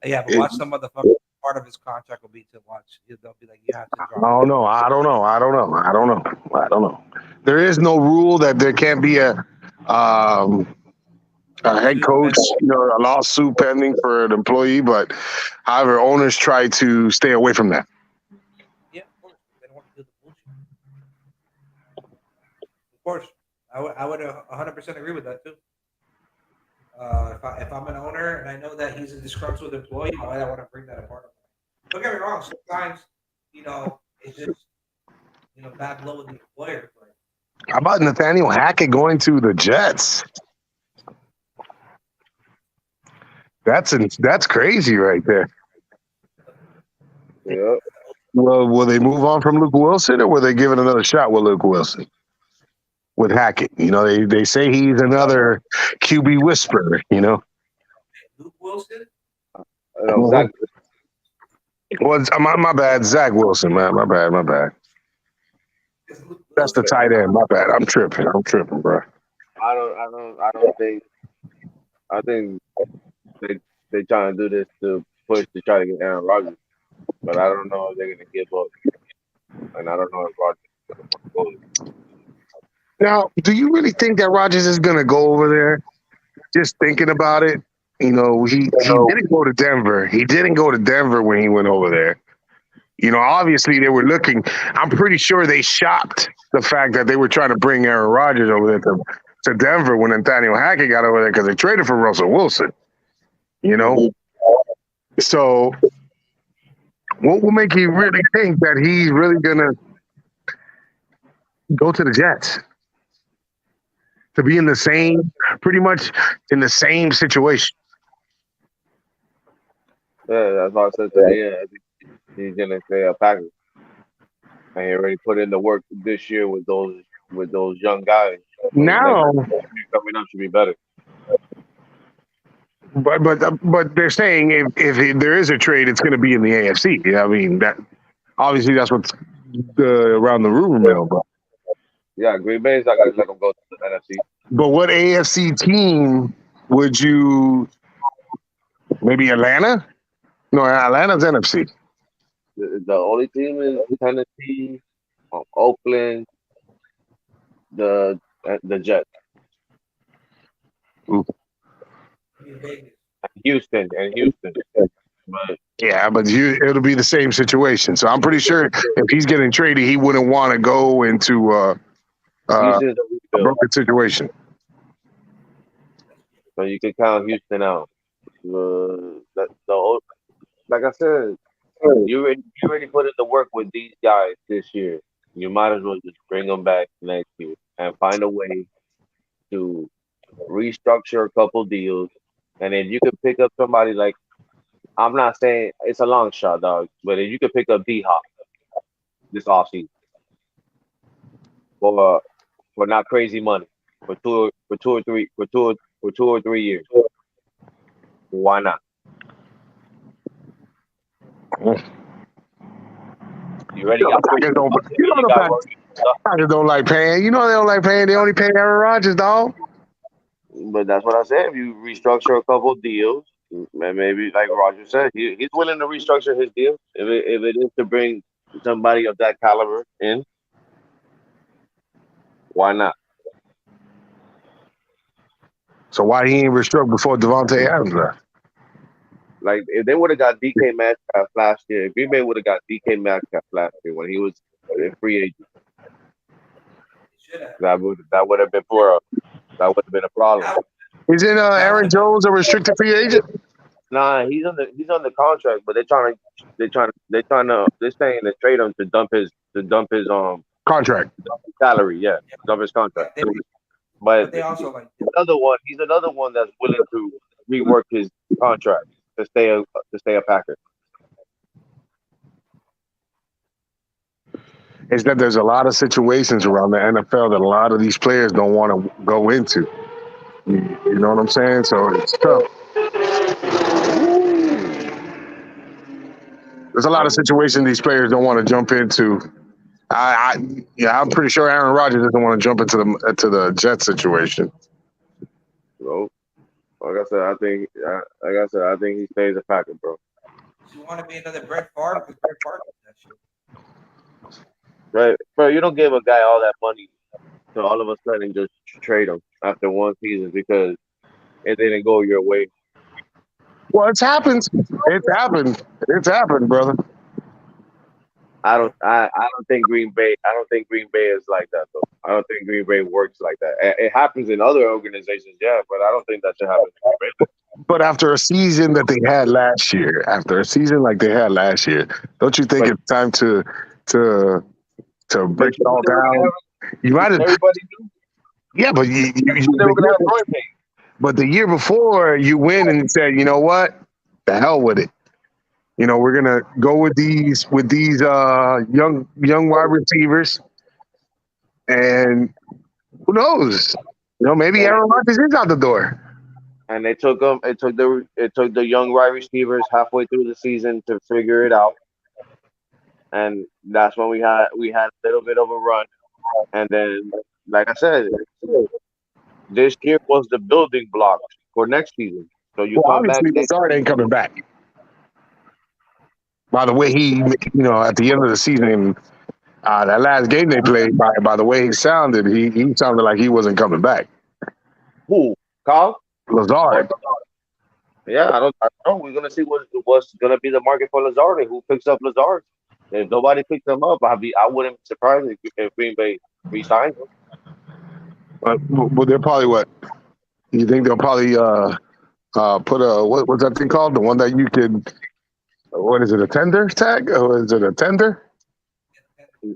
Yeah, but watch some motherfucker. Part of his contract will be to watch. They'll be like, you have to drop. I don't know. There is no rule that there can't be a head coach, a lawsuit pending for an employee. But however, owners try to stay away from that. Yeah, of course. They don't want to do the bullshit. Of course, I would 100% agree with that too. If I'm an owner and I know that he's a disgruntled employee, why do I want to bring that apart? Don't get me wrong. Sometimes, it's just bad blow with the employer. But How about Nathaniel Hackett going to the Jets? That's crazy right there. Yeah. Well, will they move on from Luke Wilson, or will they give it another shot with Luke Wilson? With Hackett, they say he's another QB whisperer. Luke Wilson. Zach. Well, my bad, Zach Wilson, man, my bad. That's the tight end. My bad. I'm tripping, bro. I don't think. I think they trying to do this to push to try to get Aaron Rodgers, but I don't know if they're gonna give up, and I don't know if Rodgers is gonna go. Now, do you really think that Rodgers is gonna go over there? Just thinking about it, he didn't go to Denver. He didn't go to Denver when he went over there. Obviously they were looking. I'm pretty sure they shopped the fact that they were trying to bring Aaron Rodgers over there to Denver when Nathaniel Hackett got over there because they traded for Russell Wilson. So what will make you really think that he's really gonna go to the Jets to be pretty much in the same situation? Yeah, that's why I said today. Yeah, I think he's gonna stay a Packers, and he already put in the work this year with those young guys. So Now, coming up should be better. but they're saying if there is a trade, it's going to be in the AFC. I mean, that obviously that's what's around the rumor mill. But yeah, Green Bay's not gonna let him go to the NFC. But what AFC team would you? Maybe Atlanta? No, Atlanta's NFC. The only team is Tennessee, Oakland, the Jets, Ooh. Houston. But Yeah, but it'll be the same situation. So I'm pretty sure if he's getting traded, he wouldn't want to go into a broken situation. So you can count Houston out. Like I said, you already put in the work with these guys this year. You might as well just bring them back next year and find a way to restructure a couple deals, and then you could pick up somebody like, I'm not saying it's a long shot, dog, but if you could pick up D-Hop this offseason for not crazy money for two or three years, why not? You already got. Packers don't like paying. They don't like paying. They only pay Aaron Rodgers, dog. But that's what I said. If you restructure a couple deals, and maybe like Roger said, he's willing to restructure his deal if it is to bring somebody of that caliber in. Why not? So why he ain't restructured before Devontae Adams left? Like if they would have got DK Metcalf last year, if Green Bay would have got DK Metcalf last year when he was a free agent, that would have been that would have been a problem. Isn't Aaron Jones a restricted free agent? Nah, he's on the contract, but they're saying to trade him to dump his contract, dump his salary, dump his contract. But they also he's another one that's willing to rework his contract to stay a Packer. Is that there's a lot of situations around the NFL that a lot of these players don't want to go into. You know what I'm saying? So it's tough. There's a lot of situations these players don't want to jump into. I'm pretty sure Aaron Rodgers doesn't want to jump into the Jets situation. Well, like I said, I think he stays a Packer, bro. You want to be another Brett Favre? Because Brett Favre did that shit. Right, bro. You don't give a guy all that money to all of a sudden just trade him after one season because it didn't go your way. Well, it's happened. It's happened, brother. I don't think Green Bay is like that though. I don't think Green Bay works like that. It happens in other organizations, yeah, but I don't think that should happen in Green Bay. But after a season that they had last year, don't you think it's time to break it all down? You might have. Everybody knew. Yeah, but but the year before, you win and said, you know what? The hell with it. We're gonna go with these young wide receivers, and who knows? Maybe And, Aaron Rodgers is out the door. and they took them. It took the young wide receivers halfway through the season to figure it out, and that's when we had a little bit of a run. And then, like I said, this year was the building blocks for next season. So you Well, come back obviously, next Lazard ain't coming back. By the way, at the end of the season, that last game they played, by the way he sounded, he sounded like he wasn't coming back. who? Kyle? Or Lazard. yeah, I don't know. We're gonna see what's gonna be the market for Lazard and who picks up Lazard. If nobody picks him up, I wouldn't be surprised if Green Bay resigns him. But they're probably what? You think they'll probably put what's that thing called? The one that you could, what is it, a tender tag? Or is it a tender?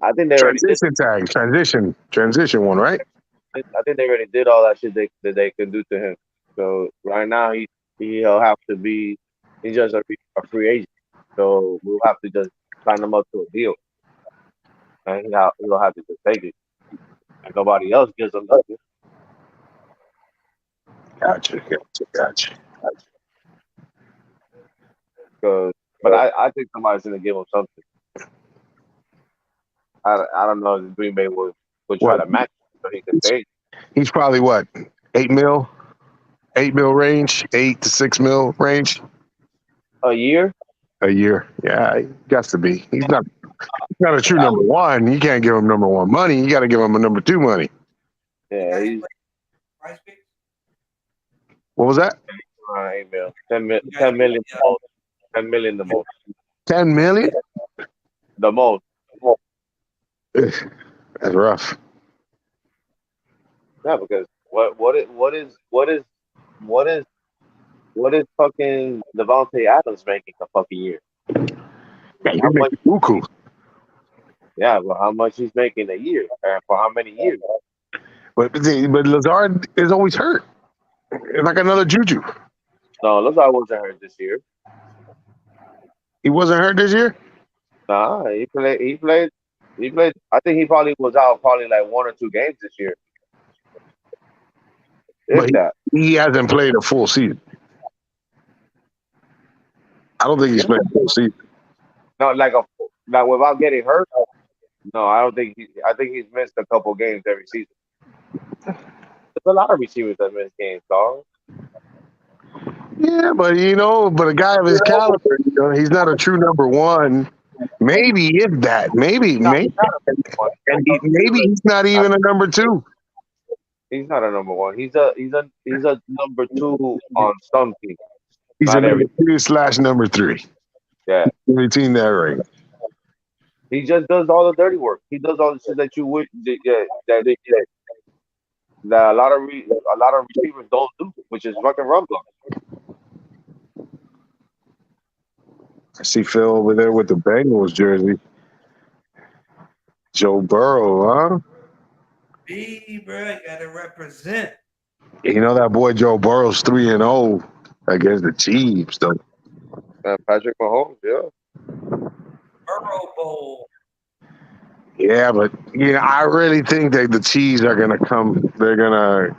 I think they already did. Transition tag, transition one, right? I think they already did all that shit that they can do to him. So right now he'll have to be he's just a free agent. So we'll have to just sign him up to a deal, and he'll have to just take it. And nobody else gives him nothing. Gotcha. But I think somebody's gonna give him something. I don't know if Green Bay would try What? to match him so he can stay He's probably what? 8 mil range, 8 to 6 mil range a year. a year. Yeah, he got to be. He's not a true number one. You can't give him number one money. You got to give him a number two money. Yeah, he's Price pick? What was that? 8 mil, 10 million the most. 10 million the most. 10 million. The most. That's rough. Yeah, because what is fucking Devontae Adams making a fucking year? Yeah, he's How much? making buku. Yeah, but how much he's making a year and for how many years? But Lazard is always hurt. It's like another Juju. No, Lazard wasn't hurt this year. He wasn't hurt this year. Nah, he played. He played. He played. I think he probably was out probably like 1 or 2 games this year, if But that. he hasn't played a full season. I don't think he's played a full season. No, like without getting hurt. No, I don't think he. I think he's missed a couple games every season. There's a lot of receivers that miss games, dog. Yeah, but but a guy of his caliber, he's not a true number one. Maybe if that. Maybe, and maybe he's not even a number two. He's not a number one. He's a number two on some teams. He's a Not number every. two / number three. Yeah, Between that range. he just does all the dirty work. He does all the shit that you would that a lot of receivers don't do, which is fucking run block. I see Phil over there with the Bengals jersey. Joe Burrow, huh? Bro, you gotta represent. That boy Joe Burrow's 3-0 against the Chiefs, though. Patrick Mahomes, yeah. Burrow Bowl. Yeah, but I really think that the Chiefs are gonna come. They're gonna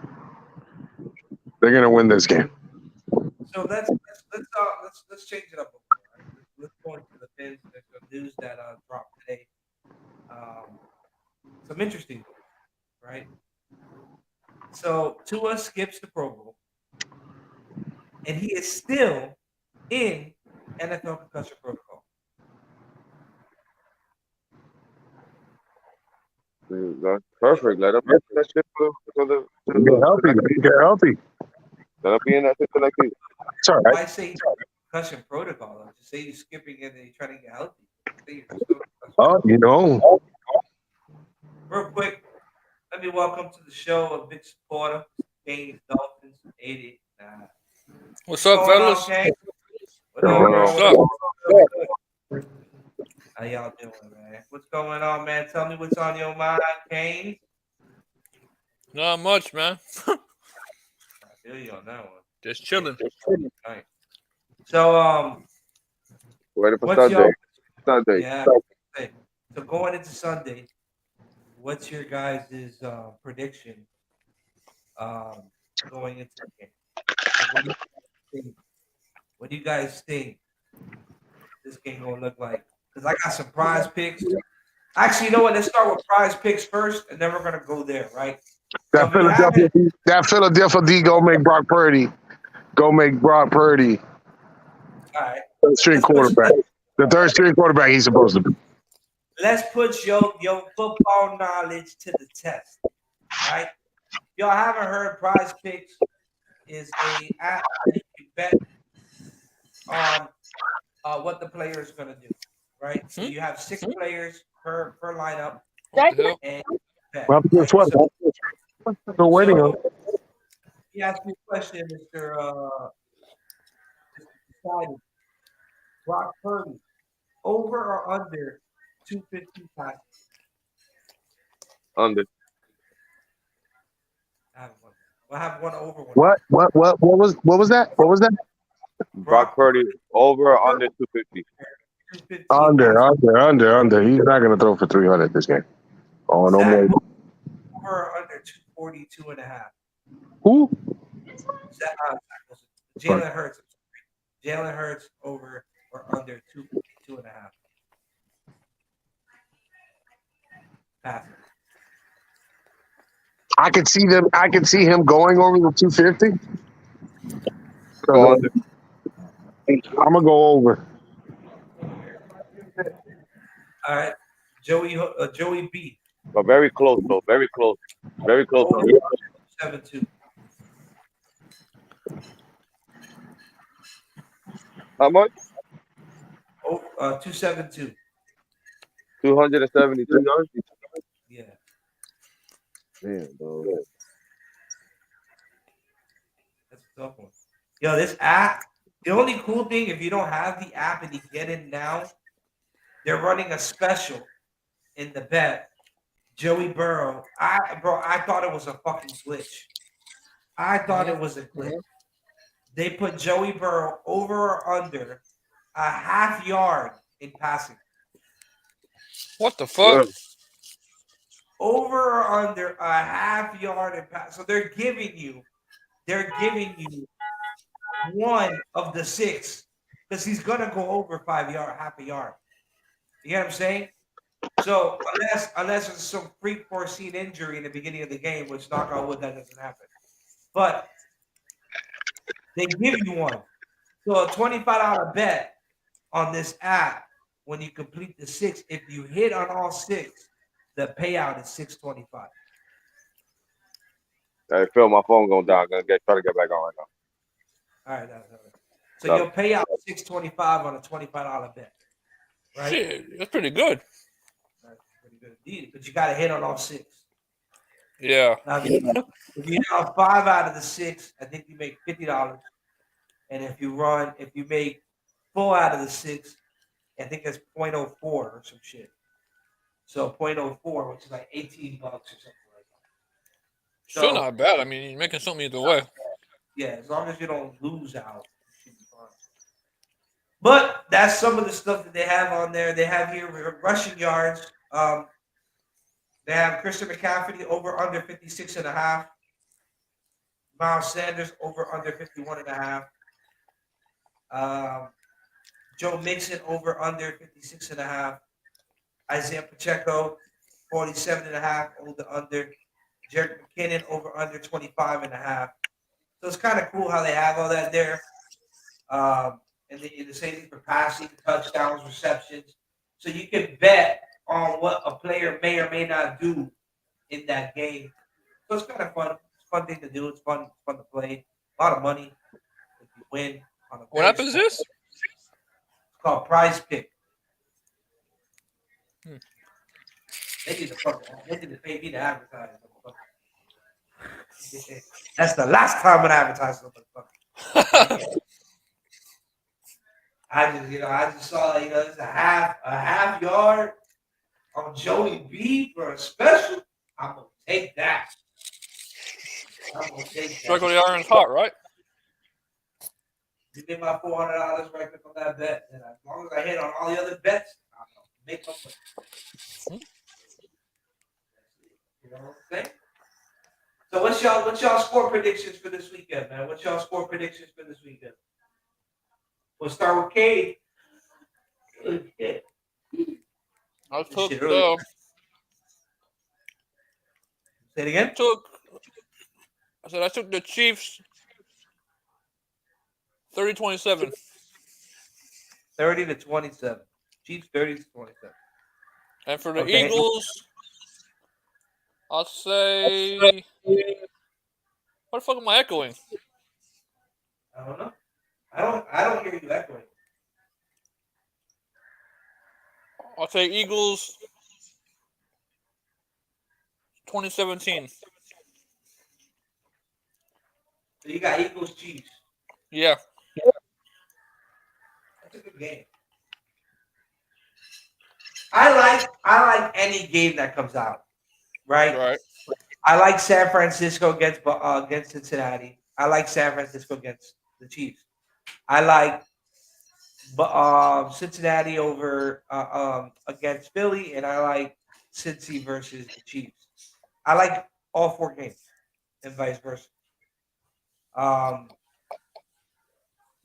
win this game. So let's change it up a bit. Right? Let's go into the biz. There's some news that dropped today. Some interesting news, right? So Tua skips the Pro Bowl, and he is still in NFL concussion protocol. That's perfect. Let him be in that shit Get healthy. let him be in that shit for like It's all right. Why say concussion protocol? Though? Just say you're skipping and then you're trying to get healthy. Say you're still Oh, Real quick, let me welcome to the show a big supporter, Canes Dolphins 80. What's up, fellas? What up, bro? What's up? How y'all doing, man? What's going on, man? Tell me what's on your mind, Canes. Not much, man. I feel you on that one. Just chilling. Nice. So, Ready for What's Sunday. your Sunday. yeah? Okay. So going into Sunday, what's your guys' prediction going into the game? Like, think? What do you guys think this game gonna look like? Because I got some prize picks. Actually, you know what? Let's start with prize picks first, and then we're gonna go there, right? So That if you haven't, Philadelphia D go make Brock Purdy. Go make Brock Purdy all right, third string let's put quarterback. The third string quarterback he's supposed to be. let's put your football knowledge to the test, right? If y'all haven't heard, prize picks is a app that you can bet on what the player is gonna do, right? So you have 6 players per lineup, What the hell? and bet, Well, guess right? what? Still waiting on. So he asked me a question, Mr. Decided. Brock Purdy, over or under 250 passes? Under. I have one. I have one over one. What was that? What was that? Brock Purdy over or under 250. 250 Under. He's not gonna throw for 300 this game. Oh no Zach, more. over or under 242 and a half. Who? Jalen Hurts. Jalen Hurts over or under 252 and a half. Passes. I could see him going over the 250. Go under. I'm gonna go over. All right. Joey B. But very close, though. Very close. Very close. Over 7-2. How much? 272. 272 yards? Yeah. Damn, bro. That's a tough one. Yo, this app, the only cool thing, if you don't have the app and you get in now, they're running a special in the bet. Joey Burrow. I thought it was a fucking glitch. I thought it was a glitch. They put Joey Burrow over or under a half yard in passing. What the fuck? Over or under a half yard in pass. So they're giving you one of the 6 because he's gonna go over 5 yard, half a yard. You get what I'm saying? So unless there's some freak foreseen injury in the beginning of the game, which knock on wood that doesn't happen, but they give you one. So a $25 bet on this app when you complete the 6, if you hit on all 6, the payout is $625. I feel my phone going down. I'm gonna try to get back on right now. All right, that's all right. So you'll pay out $625 on a $25 bet, right? Shit, that's pretty good. That's pretty good indeed, but you got to hit on all 6. Yeah. Now, if you hit on 5 out of the 6, I think you make $50. And if you make 4 out of the 6, I think it's 0.04 or some shit. So 0.04, which is like $18 or something like that. Still not bad. I mean, you're making something either way. Yeah, as long as you don't lose out, you should be fine. But that's some of the stuff that they have on there. They have here rushing yards. They have Christian McCaffrey over under 56 and a half. Miles Sanders over under 51 and a half. Joe Mixon over under 56 and a half. Isaiah Pacheco 47 and a half over under. Jerick McKinnon over under 25 and a half. So it's kind of cool how they have all that there. And the same thing for passing, touchdowns, receptions. So you can bet on what a player may or may not do in that game. So it's kind of fun. It's a fun thing to do. It's fun to play. A lot of money if you win. What app is this? It's called Prize Pick. They need to pay me to advertise. That's the last time when I advertised something. I just saw it's a half yard on Joey B for a special. I'm gonna take that. Strike while the iron's hot, right? Give me my $400 right quick on that bet, and as long as I hit on all the other bets, I'll make my money. You know what I'm saying? So what's y'all score predictions for this weekend, man? What's y'all score predictions for this weekend? We'll start with Cade. Okay. I This took shit early. Say it again. I took the Chiefs 30-27. 30-27. Chiefs 30-27. And for the Eagles, I'll say. What the fuck am I echoing? I don't know. I don't hear you echoing. I'll say Eagles 2017. So you got Eagles Chiefs. Yeah. That's a good game. I like any game that comes out. Right. I like San Francisco against Cincinnati. I like San Francisco against the Chiefs. I like Cincinnati over against Philly, and I like Cincy versus the Chiefs. I like all four games, and vice versa.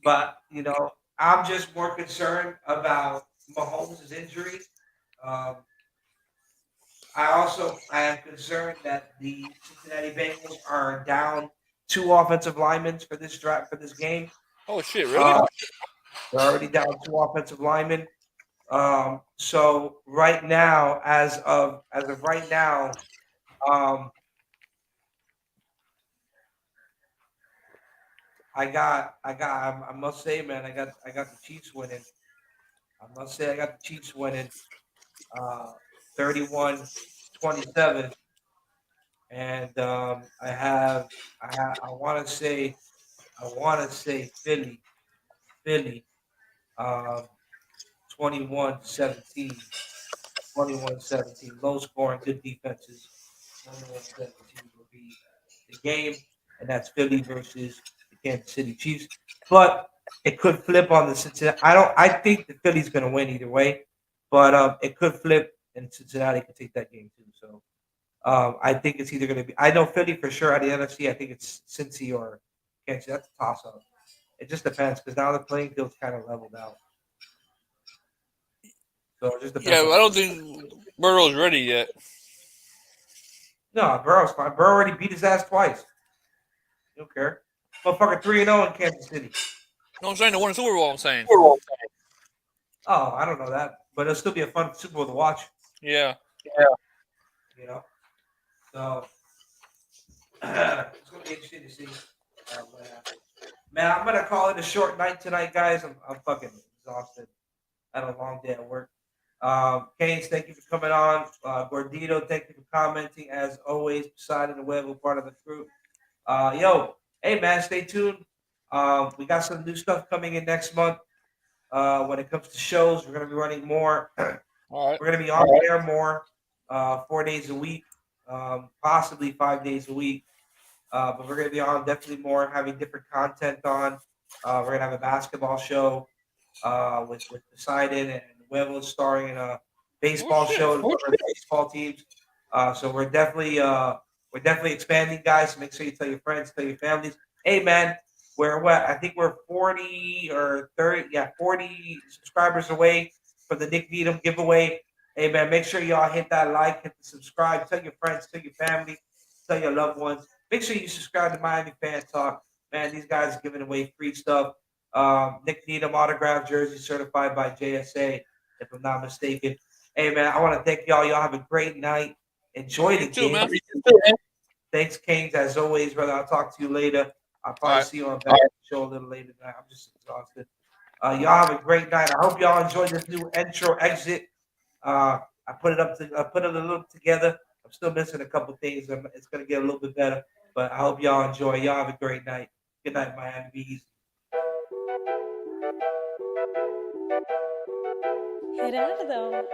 But I'm just more concerned about Mahomes' injury. I am concerned that the Cincinnati Bengals are down 2 offensive linemen for this game. Oh shit! Really? They're already down 2 offensive linemen. So right now, as of right now, I must say, man, I got the Chiefs winning. I must say I got the Chiefs winning 31-27. And I want to say Philly 21-17. 21-17. Low scoring, good defenses. 21-17 will be the game, and that's Philly versus the Kansas City Chiefs. But it could flip on the Cincinnati. I think the Philly's going to win either way, but it could flip, and Cincinnati could take that game too. So I think it's either going to be. I know Philly for sure out of the NFC. I think it's Cincy or Kansas. That's a toss up. It just depends because now the playing field's kind of leveled out. So it just depends. Yeah, I don't think Burrow's ready yet. No, Burrow's fine. Burrow already beat his ass twice. You don't care. Motherfucker 3-0 in Kansas City. No, I'm saying to win a Super Bowl. I'm saying. Oh, I don't know that, but it'll still be a fun Super Bowl to watch. Yeah. So it's gonna be interesting to see what happens. Man, I'm gonna call it a short night tonight, guys. I'm fucking exhausted. I had a long day at work. Keynes, thank you for coming on. Gordito, thank you for commenting as always. Poseidon and Web, part of the crew. Hey man, stay tuned. We got some new stuff coming in next month. When it comes to shows, we're gonna be running more. All right. We're gonna be on air more, 4 days a week, possibly 5 days a week. But we're gonna be on definitely more, having different content on. We're gonna have a basketball show with Poseidon and Huevos starring in a baseball show to cover baseball teams. So we're definitely expanding, guys. So make sure you tell your friends, tell your families. Hey man, I think we're 40 or 30, 40 subscribers away from the Nick Needham giveaway. Hey man, make sure y'all hit that like, hit the subscribe, tell your friends, tell your family, tell your loved ones. Make sure you subscribe to Miami Fan Talk. Man, these guys are giving away free stuff. Nick Needham autographed jersey certified by JSA, if I'm not mistaken. Hey man, I want to thank y'all. Y'all have a great night. Enjoy the game. Man. Thanks, Kings, as always, brother. I'll talk to you later. I'll probably see you on the show a little later tonight. I'm just exhausted. Y'all have a great night. I hope y'all enjoyed this new intro exit. I put it a little together. I'm still missing a couple things. It's gonna get a little bit better, but I hope y'all enjoy. Y'all have a great night. Good night, Miami. Be easy. Gerardo.